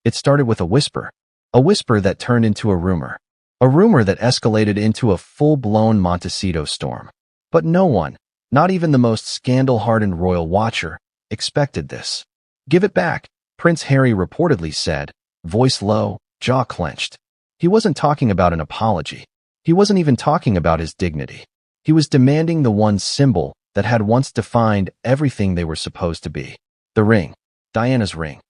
It started with a whisper that turned into a rumor that escalated into a full-blown Montecito storm. But no one, not even the most scandal-hardened royal watcher, expected this. "Give it back," Prince Harry reportedly said, voice low, jaw clenched. He wasn't talking about an apology. He wasn't even talking about his dignity. He was demanding the one symbol that had once defined everything they were supposed to be. The ring. Diana's ring.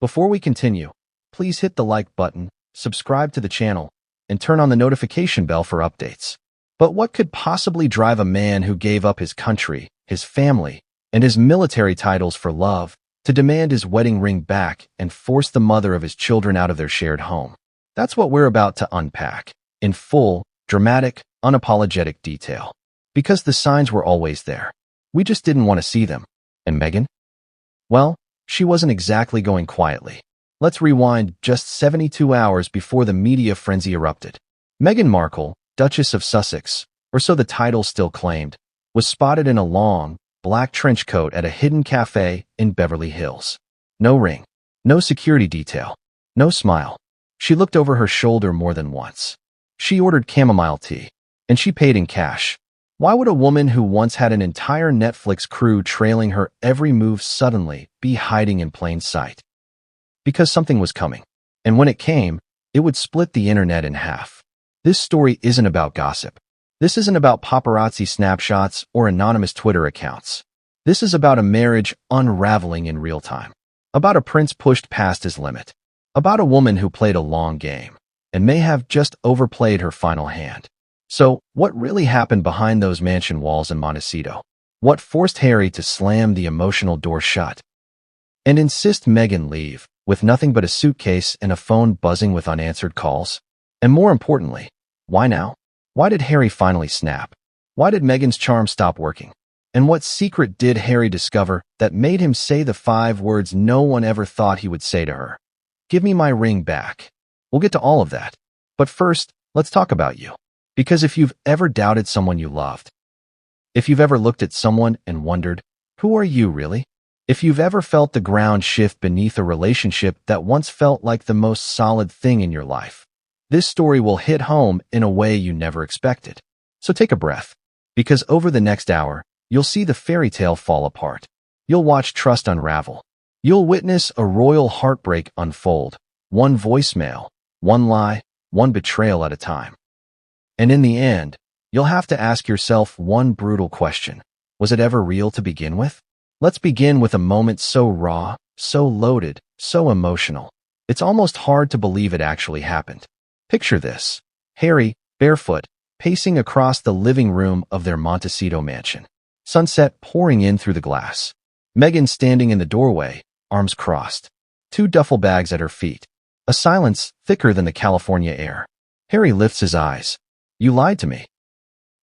Before we continue, please hit the like button, subscribe to the channel, and turn on the notification bell for updates. But what could possibly drive a man who gave up his country, his family, and his military titles for love to demand his wedding ring back and force the mother of his children out of their shared home? That's what we're about to unpack, in full, dramatic, unapologetic detail. Because the signs were always there. We just didn't want to see them. And Meghan? Well, she wasn't exactly going quietly. Let's rewind just 72 hours before the media frenzy erupted. Meghan Markle, Duchess of Sussex, or so the title still claimed, was spotted in a long, black trench coat at a hidden cafe in Beverly Hills. No ring, no security detail, no smile. She looked over her shoulder more than once. She ordered chamomile tea, and she paid in cash. Why would a woman who once had an entire Netflix crew trailing her every move suddenly be hiding in plain sight? Because something was coming, and when it came, it would split the internet in half. This story isn't about gossip. This isn't about paparazzi snapshots or anonymous Twitter accounts. This is about a marriage unraveling in real time. About a prince pushed past his limit. About a woman who played a long game and may have just overplayed her final hand. So, what really happened behind those mansion walls in Montecito? What forced Harry to slam the emotional door shut and insist Meghan leave, with nothing but a suitcase and a phone buzzing with unanswered calls? And more importantly, why now? Why did Harry finally snap? Why did Meghan's charm stop working? And what secret did Harry discover that made him say the 5 words no one ever thought he would say to her? "Give me my ring back." We'll get to all of that. But first, let's talk about you. Because if you've ever doubted someone you loved, if you've ever looked at someone and wondered, who are you really? If you've ever felt the ground shift beneath a relationship that once felt like the most solid thing in your life, this story will hit home in a way you never expected. So take a breath, because over the next hour, you'll see the fairy tale fall apart. You'll watch trust unravel. You'll witness a royal heartbreak unfold, one voicemail, one lie, one betrayal at a time. And in the end, you'll have to ask yourself one brutal question. Was it ever real to begin with? Let's begin with a moment so raw, so loaded, so emotional. It's almost hard to believe it actually happened. Picture this. Harry, barefoot, pacing across the living room of their Montecito mansion. Sunset pouring in through the glass. Meghan standing in the doorway, arms crossed. 2 duffel bags at her feet. A silence thicker than the California air. Harry lifts his eyes. "You lied to me."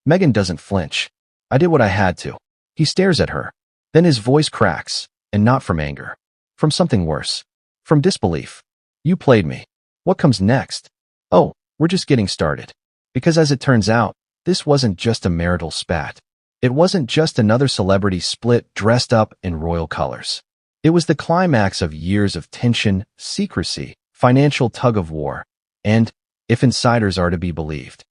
Meghan doesn't flinch. "I did what I had to." He stares at her. Then his voice cracks, and not from anger. From something worse. From disbelief. "You played me. What comes next?" "Oh, we're just getting started." Because as it turns out, this wasn't just a marital spat. It wasn't just another celebrity split dressed up in royal colors. It was the climax of years of tension, secrecy, financial tug-of-war, and, if insiders are to be believed,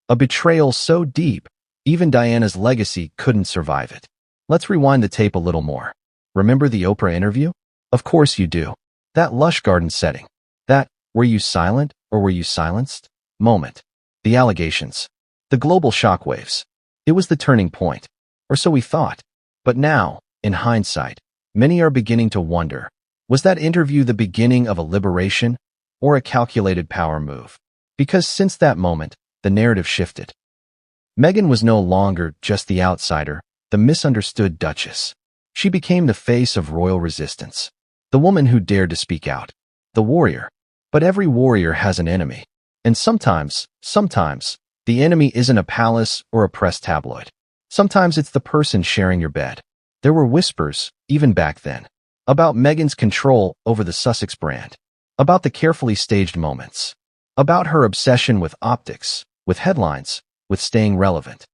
a betrayal so deep, even Diana's legacy couldn't survive it. Let's rewind the tape a little more. Remember the Oprah interview? Of course you do. That lush garden setting. That, "were you silent or were you silenced?" moment. The allegations. The global shockwaves. It was the turning point. Or so we thought. But now, in hindsight, many are beginning to wonder, was that interview the beginning of a liberation or a calculated power move? Because since that moment, the narrative shifted. Meghan was no longer just the outsider, the misunderstood duchess. She became the face of royal resistance, the woman who dared to speak out, the warrior. But every warrior has an enemy. And sometimes, the enemy isn't a palace or a press tabloid. Sometimes it's the person sharing your bed. There were whispers, even back then, about Meghan's control over the Sussex brand, about the carefully staged moments, about her obsession with optics, with headlines, with staying relevant.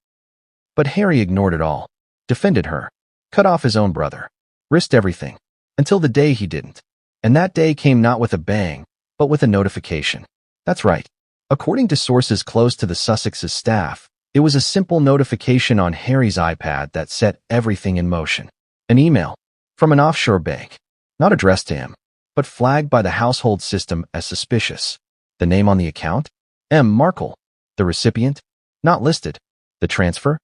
But Harry ignored it all, defended her, cut off his own brother, risked everything, until the day he didn't. And that day came not with a bang, but with a notification. That's right. According to sources close to the Sussex's staff, it was a simple notification on Harry's iPad that set everything in motion. An email from an offshore bank, not addressed to him, but flagged by the household system as suspicious. The name on the account? M. Markle. The recipient? Not listed. The transfer?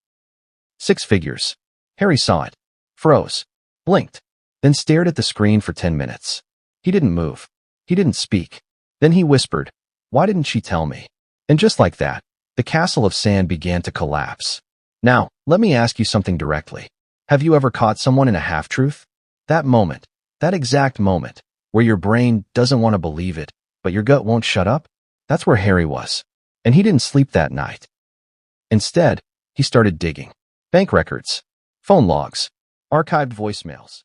6 figures. Harry saw it, froze, blinked, then stared at the screen for 10 minutes. He didn't move. He didn't speak. Then he whispered, "Why didn't she tell me?" And just like that, the castle of sand began to collapse. Now, let me ask you something directly. Have you ever caught someone in a half-truth? That moment, that exact moment, where your brain doesn't want to believe it, but your gut won't shut up? That's where Harry was. And he didn't sleep that night. Instead, he started digging. Bank records, phone logs, archived voicemails.